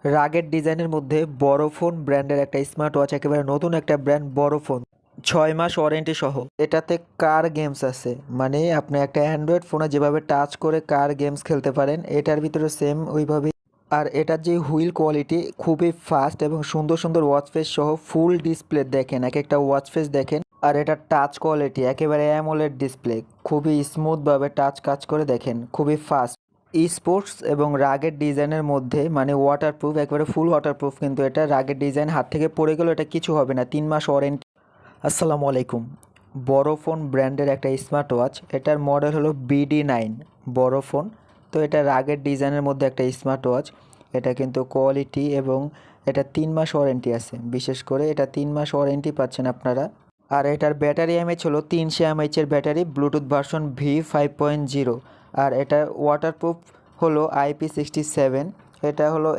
রাগের ডিজাইনের মধ্যে বড়ফোন ব্র্যান্ডের একটা স্মার্ট ওয়াচ, একেবারে নতুন একটা ব্র্যান্ড বড়ফোন, 6 মাস ওয়ারেন্টি সহ। এটাতে কার গেমস আছে, মানে আপনি একটা অ্যান্ড্রয়েড ফোনে যেভাবে টাচ করে কার গেমস খেলতে পারেন, এটার ভিতরে সেম ওইভাবেই। আর এটার যে হুইল কোয়ালিটি খুবই ফাস্ট এবং সুন্দর সুন্দর ওয়াচ ফেস সহ ফুল ডিসপ্লে দেখেন, এক একটা ওয়াচ ফেস দেখেন। আর এটার টাচ কোয়ালিটি একেবারে অ্যামোলেড ডিসপ্লে, খুবই স্মুথভাবে টাচ কাজ করে দেখেন, খুবই ফাস্ট। স্পোর্টস এবং রাগের ডিজাইনের মধ্যে, মানে ওয়াটারপ্রুফ, একবারে ফুল ওয়াটারপ্রুফ, কিন্তু এটা রাগের ডিজাইন হাত থেকে পড়ে গেলেও এটা কিছু হবে না, 3 মাস ওয়ারেন্টি। আসসালামু আলাইকুম। বড়ফোন ব্র্যান্ডের একটা স্মার্ট ওয়াচ, এটার মডেল হলো BD9 বড়ফোন। তো এটা রাগের ডিজাইনের মধ্যে একটা স্মার্ট ওয়াচ। এটা কিন্তু কোয়ালিটি এবং এটা 3 মাস ওয়ারেন্টি আছে, বিশেষ করে এটা 3 মাস ওয়ারেন্টি পাচ্ছেন আপনারা। আর এটার ব্যাটারি এমএইচ হলো 300 mAh battery, Bluetooth version V5.0। আর এটা ওয়াটারপ্রুফ হলো IP67। এটা হলো